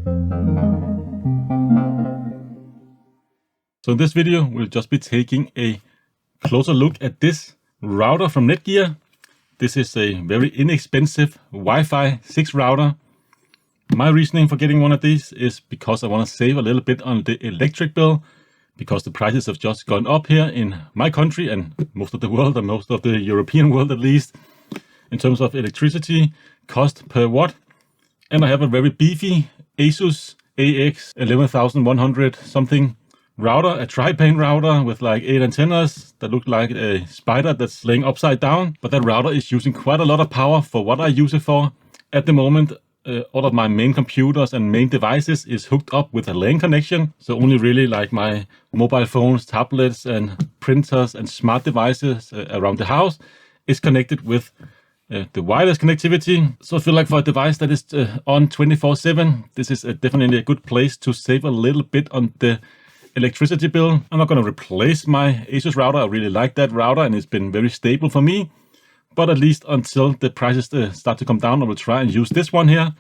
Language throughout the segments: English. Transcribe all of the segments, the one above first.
So in this video, we'll just be taking a closer look at this router from Netgear. This is a very inexpensive Wi-Fi 6 router. My reasoning for getting one of these is because I want to save a little bit on the electric bill, because the prices have just gone up here in my country and most of the world, and most of the European world at least, in terms of electricity cost per watt. And I have a very beefy Asus AX1100 something router, a tri-pane router with like 8 antennas that look like a spider that's laying upside down. But that router is using quite a lot of power for what I use it for. At the moment, all of my main computers and main devices is hooked up with a LAN connection. So only really like my mobile phones, tablets and printers and smart devices around the house is connected with the wireless connectivity. So I feel like for a device that is on 24/7, this is definitely a good place to save a little bit on the electricity bill. I'm not going to replace my Asus router. I really like that router and it's been very stable for me. But at least until the prices start to come down, I will try and use this one here,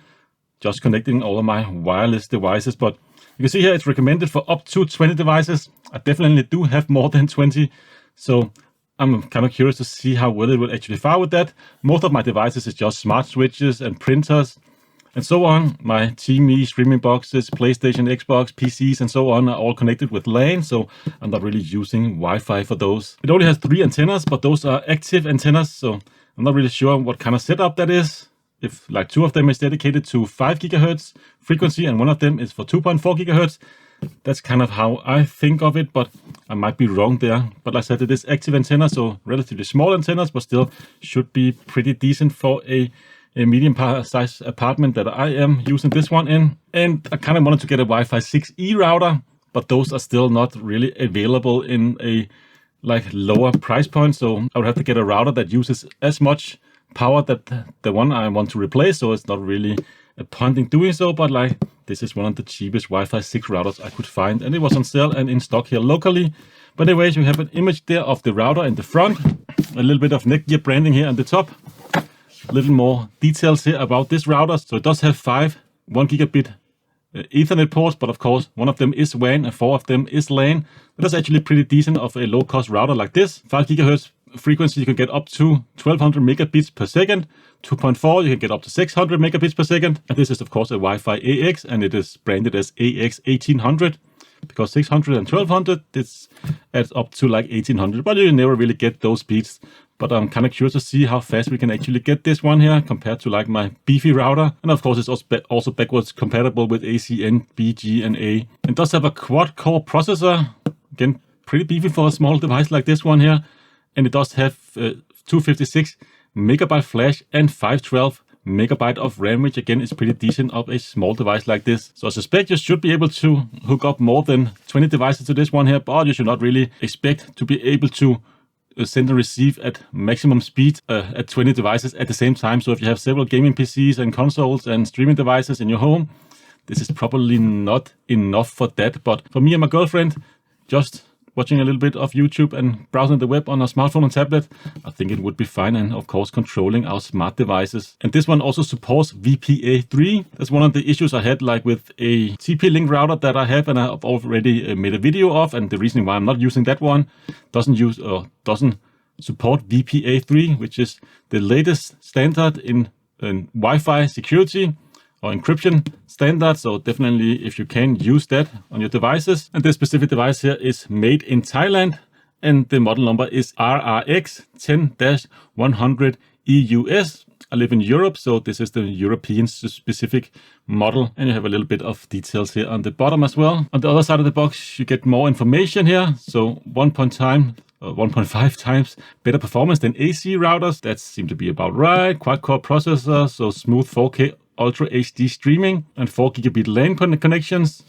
just connecting all of my wireless devices. But you can see here it's recommended for up to 20 devices. I definitely do have more than 20. So I'm kind of curious to see how well it will actually fare with that. Most of my devices is just smart switches and printers and so on. My TV, streaming boxes, PlayStation, Xbox, PCs and so on are all connected with LAN, so I'm not really using Wi-Fi for those. It only has 3 antennas, but those are active antennas, so I'm not really sure what kind of setup that is. If like 2 of them is dedicated to 5 GHz frequency and 1 of them is for 2.4 GHz, that's kind of how I think of it, but I might be wrong there. But like I said, it is active antenna, so relatively small antennas, but still should be pretty decent for a medium size apartment that I am using this one in. And I kind of wanted to get a Wi-Fi 6E router, but those are still not really available in a like lower price point. So I would have to get a router that uses as much power that the one I want to replace. So it's not really a point in doing so, but like this is one of the cheapest Wi-Fi 6 routers I could find, and it was on sale and in stock here locally. But anyways, we have an image there of the router in the front, a little bit of Netgear branding here on the top. A little more details here about this router. So it does have 5 1 gigabit Ethernet ports, but of course one of them is WAN and 4 of them is LAN. But that's actually pretty decent of a low-cost router like this. 5 GHz frequency, you can get up to 1200 megabits per second. 2.4, you can get up to 600 megabits per second. And this is of course a Wi-Fi AX, and it is branded as AX1800. Because 600 and 1200, this adds up to like 1800, but you never really get those speeds. But I'm kind of curious to see how fast we can actually get this one here compared to like my beefy router. And of course, it's also backwards compatible with ACN, BG, and A. It does have a quad-core processor. Again, pretty beefy for a small device like this one here. And it does have 256 megabyte flash and 512 megabyte of RAM, which again is pretty decent of a small device like this. So I suspect you should be able to hook up more than 20 devices to this one here, but you should not really expect to be able to send and receive at maximum speed at 20 devices at the same time. So if you have several gaming PCs and consoles and streaming devices in your home, this is probably not enough for that. But for me and my girlfriend, just watching a little bit of YouTube and browsing the web on our smartphone and tablet, I think it would be fine. And of course, controlling our smart devices. And this one also supports VPA3. That's one of the issues I had like with a TP-Link router that I have, and I've already made a video of. And the reason why I'm not using that one doesn't support VPA3, which is the latest standard in Wi-Fi security or encryption standard. So definitely if you can use that on your devices. And this specific device here is made in Thailand, and the model number is RAX10 AX1800 EUS. I live in Europe, so this is the European specific model, and you have a little bit of details here on the bottom as well. On the other side of the box, you get more information here. So 1.5 times better performance than AC routers. That seems to be about right. Quad-core processor, so smooth 4K Ultra HD streaming and 4 gigabit LAN connections.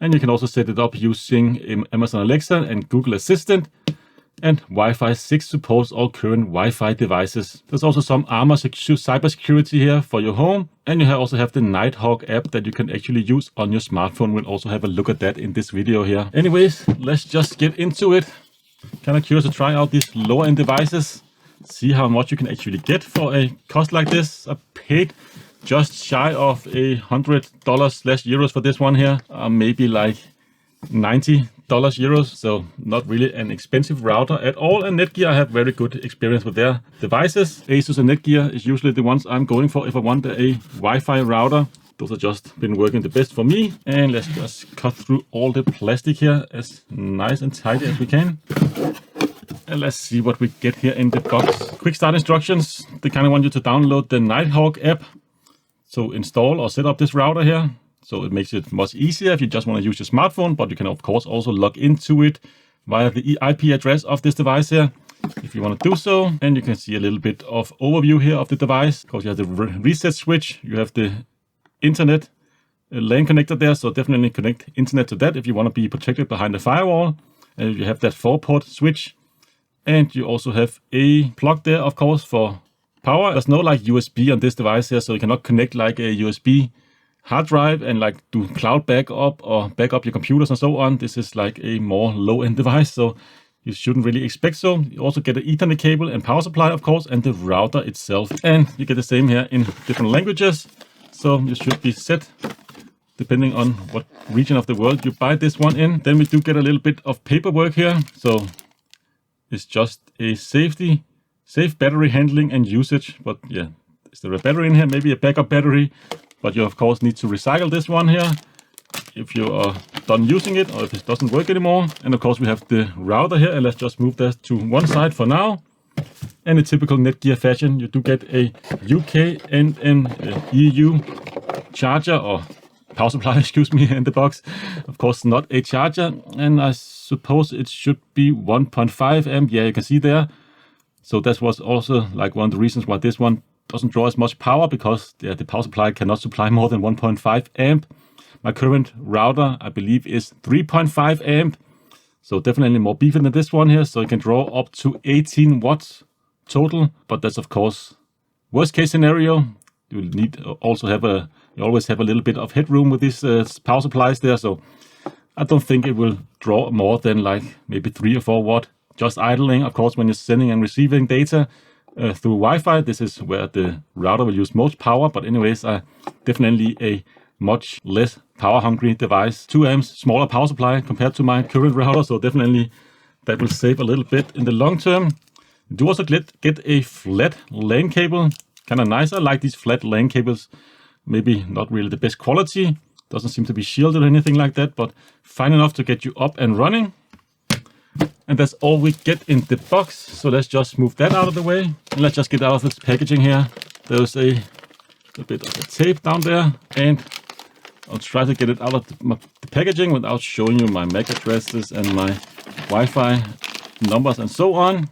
And you can also set it up using Amazon Alexa and Google Assistant. And Wi-Fi 6 supports all current Wi-Fi devices. There's also some Armor cybersecurity here for your home. And you also have the Nighthawk app that you can actually use on your smartphone. We'll also have a look at that in this video here. Anyways, let's just get into it. Kind of curious to try out these lower end devices. See how much you can actually get for a cost like this. I paid just shy of $100/euros for this one here, maybe like $90/euros, so not really an expensive router at all. And Netgear, I have very good experience with their devices. Asus and Netgear is usually the ones I'm going for if I want a Wi-Fi router. Those have just been working the best for me. And let's just cut through all the plastic here as nice and tidy as we can. And let's see what we get here in the box. Quick start instructions. They kind of want you to download the Nighthawk app to install or set up this router here. So it makes it much easier if you just want to use your smartphone, but you can of course also log into it via the IP address of this device here if you want to do so. And you can see a little bit of overview here of the device. Of course, you have the reset switch, you have the internet LAN connector there, so definitely connect internet to that if you want to be protected behind the firewall. And you have that 4-port switch, and you also have a plug there, of course, for power. There's no like USB on this device here, so you cannot connect like a USB hard drive and like do cloud backup or back up your computers and so on. This is like a more low-end device, so you shouldn't really expect so. You also get an Ethernet cable and power supply, of course, and the router itself. And you get the same here in different languages. So you should be set depending on what region of the world you buy this one in. Then we do get a little bit of paperwork here. So it's just a safe battery handling and usage. But yeah, is there a battery in here? Maybe a backup battery. But you of course need to recycle this one here if you are done using it or if it doesn't work anymore. And of course we have the router here, and let's just move that to one side for now. And in typical Netgear fashion, you do get a UK and an EU charger or power supply, excuse me, in the box. Of course, not a charger, and I suppose it should be 1.5 amp. Yeah, you can see there. So that was also like one of the reasons why this one doesn't draw as much power, because the power supply cannot supply more than 1.5 amp. My current router, I believe, is 3.5 amp. So definitely more beefy than this one here. So you can draw up to 18 watts total, but that's of course worst case scenario. You need also have you always have a little bit of headroom with these power supplies there. So I don't think it will draw more than like maybe 3 or 4 watt just idling. Of course, when you're sending and receiving data through Wi-Fi, this is where the router will use most power. But anyways, definitely a much less power hungry device. 2 amps smaller power supply compared to my current router, so definitely that will save a little bit in the long term. You do also get a flat LAN cable, kind of nice. I like these flat LAN cables. Maybe not really the best quality, doesn't seem to be shielded or anything like that, but fine enough to get you up and running. And that's all we get in the box. So let's just move that out of the way, and let's just get out of this packaging here. There's a bit of a tape down there, and I'll try to get it out of the packaging without showing you my MAC addresses and my Wi-Fi numbers and so on.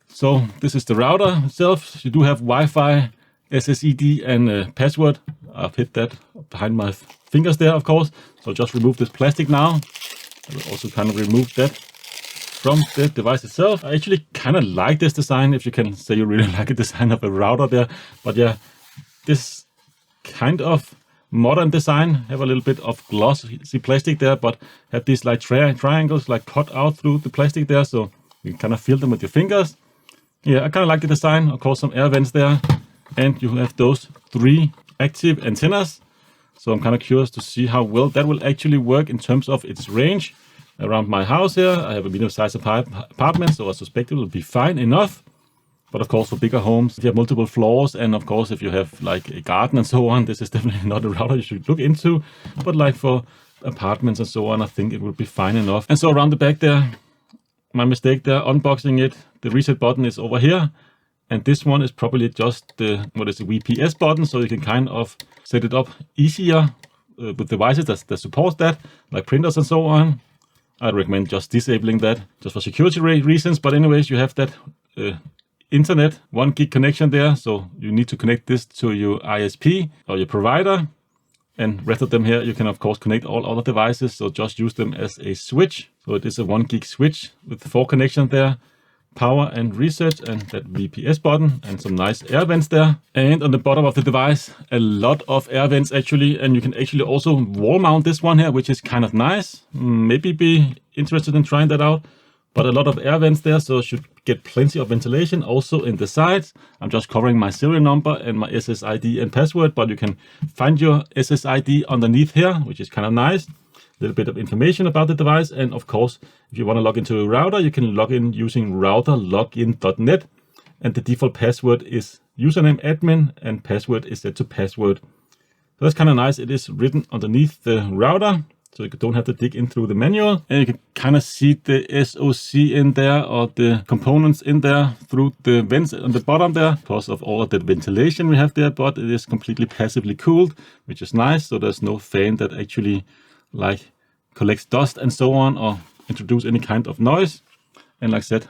So this is the router itself. You do have Wi-Fi, SSID and password. I've hit that behind my fingers there, of course. So just remove this plastic now. I will also kind of remove that from the device itself. I actually kind of like this design, if you can say you really like the design of a router there. But yeah, this kind of modern design, have a little bit of glossy plastic there, but have these like triangles like cut out through the plastic there, so you can kind of feel them with your fingers. Yeah, I kind of like the design. Of course, some air vents there, and you have those 3 active antennas. So I'm kind of curious to see how well that will actually work in terms of its range. Around my house here, I have a medium-sized apartment, so I suspect it will be fine enough. But of course, for bigger homes, if you have multiple floors, and of course, if you have like a garden and so on, this is definitely not a router you should look into. But like for apartments and so on, I think it will be fine enough. And so around the back there, my mistake there, unboxing it, the reset button is over here. And this one is probably just the VPS button, so you can kind of set it up easier with devices that support that, like printers and so on. I'd recommend just disabling that just for security reasons. But anyways, you have that internet 1 gig connection there, so you need to connect this to your ISP or your provider, and rest of them here you can of course connect all other devices, so just use them as a switch. So it is a 1 gig switch with 4 connections there, power and reset, and that VPS button, and some nice air vents there. And on the bottom of the device, a lot of air vents actually, and you can actually also wall mount this one here, which is kind of nice. Maybe be interested in trying that out. But a lot of air vents there, so should get plenty of ventilation also in the sides. I'm just covering my serial number and my SSID and password, but you can find your SSID underneath here, which is kind of nice. A little bit of information about the device, and of course, if you want to log into a router, you can log in using routerlogin.net, and the default password is username admin and password is set to password. So that's kind of nice. It is written underneath the router, so you don't have to dig in through the manual, and you can kind of see the SoC in there, or the components in there through the vents on the bottom there, because of all of the ventilation we have there, but it is completely passively cooled, which is nice. So there's no fan that actually like collects dust and so on, or introduce any kind of noise. And like I said,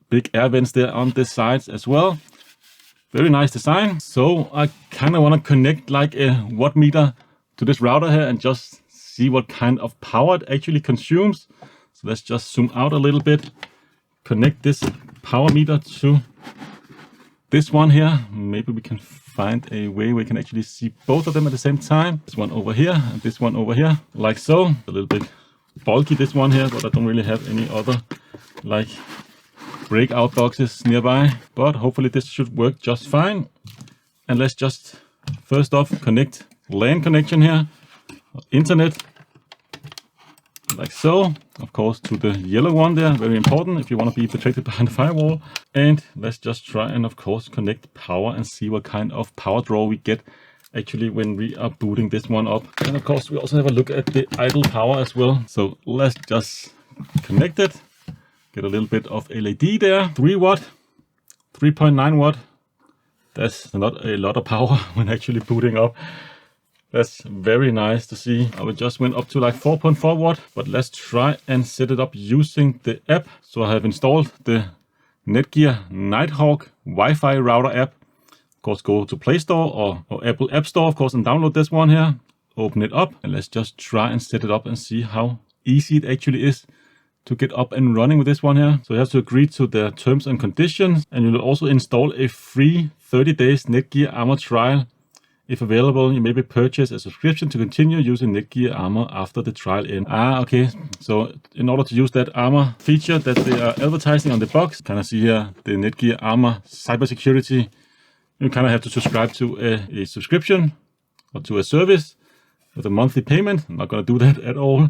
big air vents there on the sides as well. Very nice design. So I kind of want to connect like a watt meter to this router here and just see what kind of power it actually consumes. So let's just zoom out a little bit, connect this power meter to this one here. Maybe we can find a way we can actually see both of them at the same time. This one over here and this one over here, like so. A little bit bulky, this one here, but I don't really have any other like breakout boxes nearby, but hopefully this should work just fine. And let's just first off connect LAN connection here, internet, like so. Of course to the yellow one there, very important if you want to be protected behind the firewall. And let's just try and of course connect power and see what kind of power draw we get actually when we are booting this one up. And of course we also have a look at the idle power as well. So let's just connect it. Get a little bit of LED there. 3 watt, 3.9 watt. That's not a lot of power when actually booting up. That's very nice to see. I just went up to like 4.4 watt, but let's try and set it up using the app. So I have installed the Netgear Nighthawk Wi-Fi router app. Of course, go to Play Store or Apple App Store, of course, and download this one here. Open it up and let's just try and set it up and see how easy it actually is to get up and running with this one here. So you have to agree to the terms and conditions, and you will also install a free 30 days Netgear Armor trial. If available, you maybe purchase a subscription to continue using Netgear Armor after the trial ends. Okay. So in order to use that Armor feature that they are advertising on the box, kind of see here the Netgear Armor cybersecurity, you kind of have to subscribe to a subscription or to a service with a monthly payment. I'm not going to do that at all.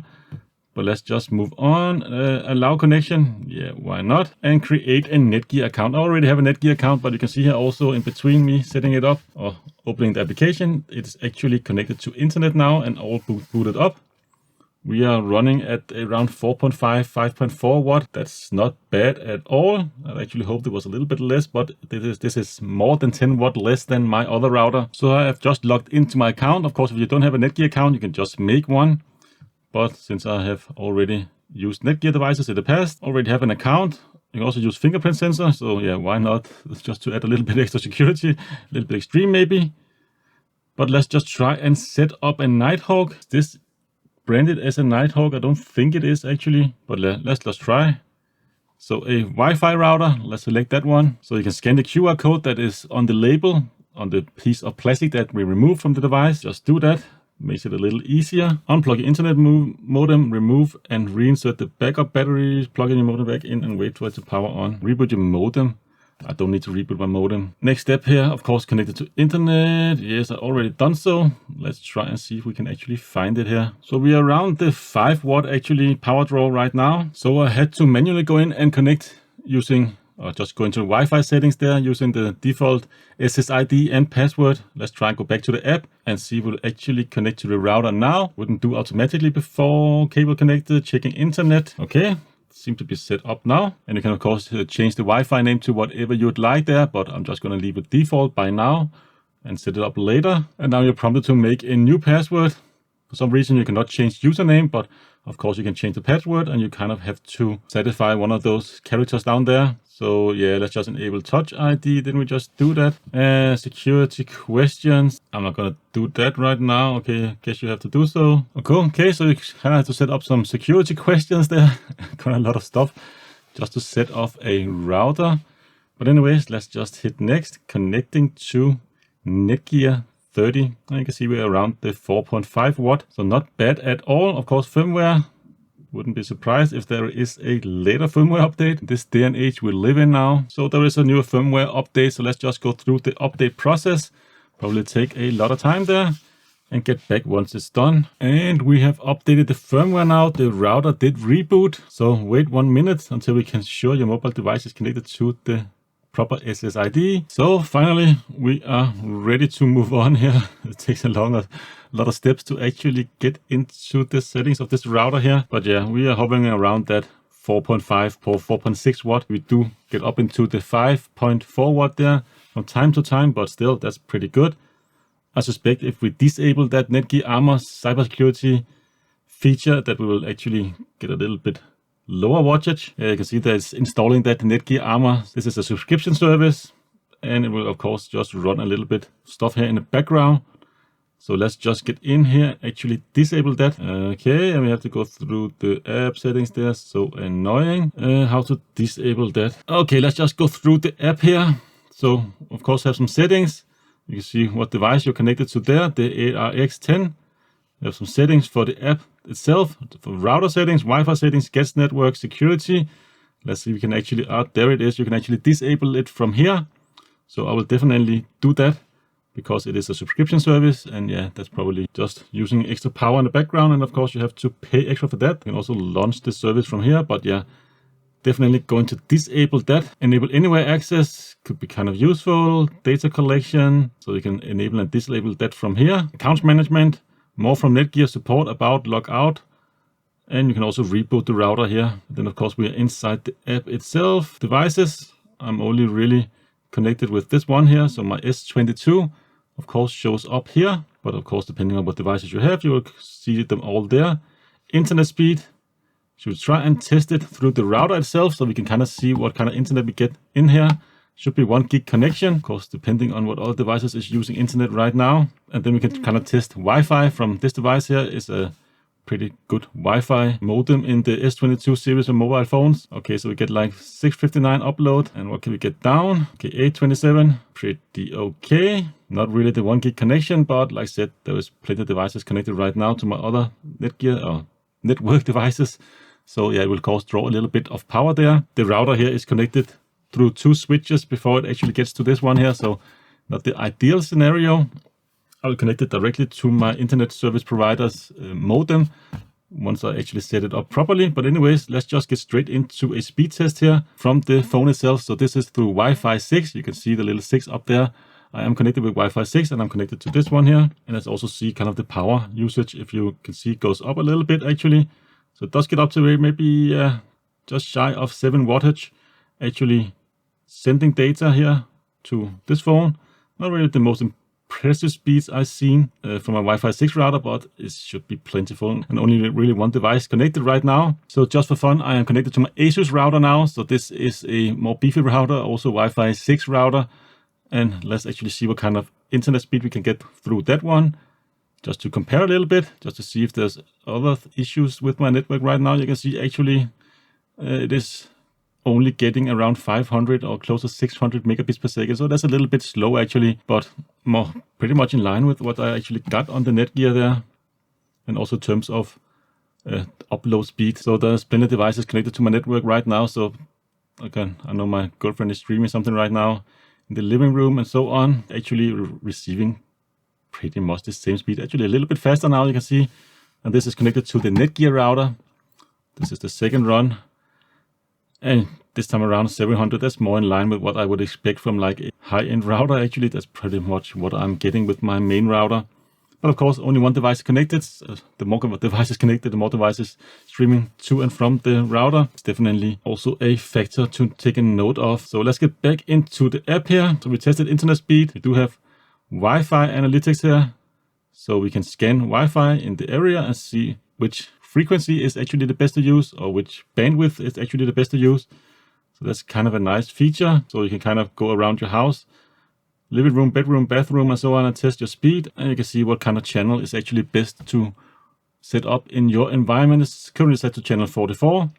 But let's just move on. Allow connection. Yeah, why not? And create a Netgear account. I already have a Netgear account, but you can see here also in between me setting it up or opening the application, it is actually connected to internet now and all booted up. We are running at around 4.5, 5.4 watt. That's not bad at all. I actually hoped it was a little bit less, but this is more than 10 watt less than my other router. So I have just logged into my account. Of course, if you don't have a Netgear account, you can just make one. But since I have already used Netgear devices in the past, already have an account, you can also use fingerprint sensor. So yeah, why not? Just to add a little bit extra security, a little bit extreme maybe. But let's just try and set up a Nighthawk. Is this branded as a Nighthawk? I don't think it is actually, but let's just try. So a Wi-Fi router, let's select that one. So you can scan the QR code that is on the label, on the piece of plastic that we removed from the device. Just do that. Makes it a little easier. Unplug your internet modem, remove and reinsert the backup batteries, plug in your modem back in and wait for it to power on. Reboot your modem. I don't need to reboot my modem. Next step here, of course, connect it to internet. Yes, I already done so. Let's try and see if we can actually find it here. So we are around the 5 watt actually power draw right now. So I had to manually go in and connect using just go into Wi-Fi settings there using the default SSID and password. Let's try and go back to the app and see if we'll actually connect to the router now. Wouldn't do automatically before cable connected, checking internet. Okay, seems to be set up now. And you can of course change the Wi-Fi name to whatever you'd like there, but I'm just going to leave it default by now and set it up later. And now you're prompted to make a new password. For some reason you cannot change username, but of course you can change the password and you kind of have to satisfy one of those characters down there. So yeah, let's just enable Touch ID. Didn't we just do that? Security questions. I'm not gonna do that right now. Okay, guess you have to do so. Okay, so you kind of have to set up some security questions there. Quite a lot of stuff just to set off a router. But anyways, let's just hit next. Connecting to Netgear 30. And you can see we're around the 4.5 watt. So not bad at all. Of course, firmware Wouldn't be surprised if there is a later firmware update. This day and age we live in now. So there is a new firmware update. So let's just go through the update process. Probably take a lot of time there and get back once it's done. And we have updated the firmware now. The router did reboot. So wait 1 minute until we can show your mobile device is connected to the proper SSID. So finally we are ready to move on here. It takes a lot of steps to actually get into the settings of this router here. But yeah, we are hovering around that 4.5 or 4.6 watt. We do get up into the 5.4 watt there from time to time, but still that's pretty good. I suspect if we disable that Netgear Armor cybersecurity feature that we will actually get a little bit lower wattage. You can see that it's installing that Netgear Armor. This is a subscription service and it will of course just run a little bit stuff here in the background. So let's just get in here, actually disable that. Okay, and we have to go through the app settings there. So annoying. How to disable that. Okay, let's just go through the app here. So of course have some settings. You can see what device you're connected to there, the RAX10. We have some settings for the app itself, for router settings, Wi-Fi settings, guest network, security. Let's see if we can actually, there it is. You can actually disable it from here. So I will definitely do that because it is a subscription service. And yeah, that's probably just using extra power in the background. And of course you have to pay extra for that. You can also launch the service from here, but yeah, definitely going to disable that. Enable anywhere access could be kind of useful. Data collection, so you can enable and disable that from here. Accounts management, more from Netgear, support, about, log out. And you can also reboot the router here. Then of course we are inside the app itself. Devices, I'm only really connected with this one here. So my S22 of course shows up here. But of course depending on what devices you have, you will see them all there. Internet speed. Should try and test it through the router itself so we can kind of see what kind of internet we get in here. Should be 1 gig connection, of course, depending on what other devices is using internet right now. And then we can kind of test Wi-Fi from this device here. Is a pretty good Wi-Fi modem in the S22 series of mobile phones. Okay, so we get like 659 upload. And what can we get down? Okay, 827, pretty okay. Not really the 1 gig connection, but like I said, there is plenty of devices connected right now to my other Netgear or network devices. So yeah, it will of course draw a little bit of power there. The router here is connected through 2 switches before it actually gets to this one here. So not the ideal scenario. I will connect it directly to my internet service provider's modem once I actually set it up properly. But anyways, let's just get straight into a speed test here from the phone itself. So this is through Wi-Fi 6. You can see the little 6 up there. I am connected with Wi-Fi 6 and I'm connected to this one here. And let's also see kind of the power usage. If you can see, it goes up a little bit actually. So it does get up to maybe just shy of 7 wattage actually sending data here to this phone. Not really the most impressive speeds I've seen from a Wi-Fi 6 router, but it should be plentiful. And only really one device connected right now. So just for fun, I am connected to my Asus router now. So this is a more beefy router, also Wi-Fi 6 router. And let's actually see what kind of internet speed we can get through that one. Just to compare a little bit, just to see if there's other issues with my network right now. You can see actually it is only getting around 500 or close to 600 megabits per second. So that's a little bit slow actually, but pretty much in line with what I actually got on the Netgear there. And also in terms of upload speed. So there's plenty of devices connected to my network right now. So again, I know my girlfriend is streaming something right now in the living room and so on. Actually receiving pretty much the same speed, actually a little bit faster now, you can see. And this is connected to the Netgear router. This is the second run. And this time around 700, that's more in line with what I would expect from like a high-end router. Actually, that's pretty much what I'm getting with my main router. But of course, only one device connected. The more devices connected, the more devices streaming to and from the router. It's definitely also a factor to take a note of. So let's get back into the app here. So we tested internet speed. We do have Wi-Fi analytics here. So we can scan Wi-Fi in the area and see which frequency is actually the best to use or which bandwidth is actually the best to use. So that's kind of a nice feature. So you can kind of go around your house, living room, bedroom, bathroom, and so on, and test your speed. And you can see what kind of channel is actually best to set up in your environment. It's currently set to channel 44.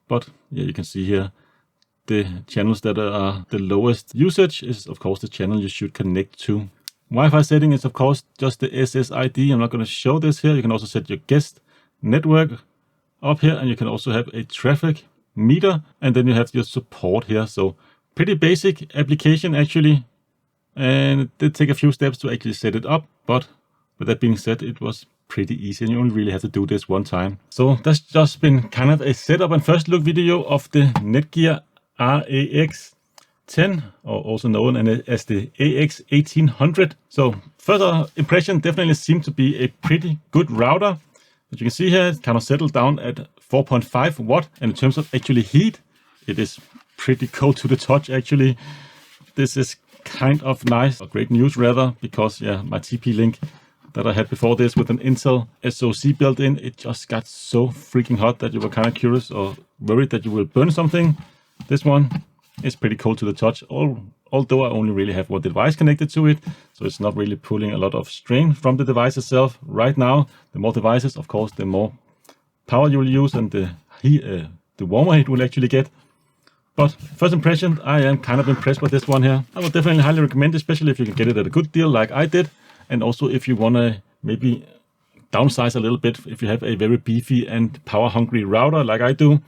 But yeah, you can see here the channels that are the lowest usage is of course the channel you should connect to. Wi-Fi setting is of course just the SSID. I'm not going to show this here. You can also set your guest network up here, and you can also have a traffic meter, and then you have your support here. So pretty basic application actually, and it did take a few steps to actually set it up, but with that being said, it was pretty easy and you only really have to do this one time. So that's just been kind of a setup and first look video of the Netgear RAX10, or also known as the AX1800. So further impression, definitely seemed to be a pretty good router. As you can see here, it's kind of settled down at 4.5 watt, and in terms of actually heat, it is pretty cold to the touch actually. This is kind of nice, or great news rather, because yeah, my TP-Link that I had before this with an Intel SoC built in, it just got so freaking hot that you were kind of curious or worried that you will burn something. This one is pretty cold to the touch, although I only really have one device connected to it, so it's not really pulling a lot of strain from the device itself right now. The more devices, of course, the more power you will use and the warmer it will actually get. But first impression, I am kind of impressed with this one here. I would definitely highly recommend, especially if you can get it at a good deal like I did. And also if you want to maybe downsize a little bit, if you have a very beefy and power hungry router like I do,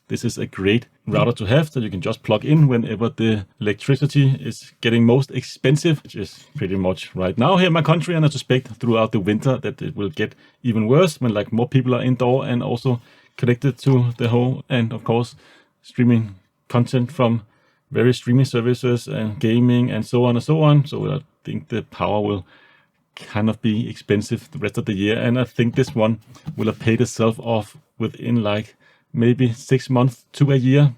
this is a great router to have that you can just plug in whenever the electricity is getting most expensive, which is pretty much right now here in my country, and I suspect throughout the winter that it will get even worse when like more people are indoor and also connected to the home, and of course streaming content from various streaming services and gaming and so on and so on. So I think the power will kind of be expensive the rest of the year, and I think this one will have paid itself off within like maybe 6 months to a year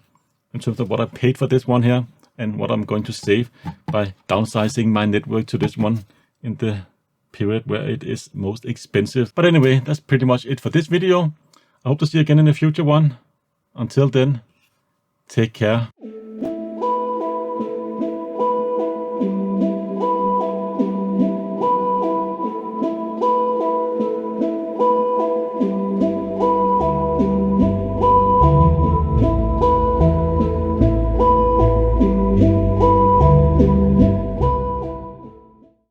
in terms of what I paid for this one here and what I'm going to save by downsizing my network to this one in the period where it is most expensive. But anyway, that's pretty much it for this video. I hope to see you again in a future one. Until then, take care.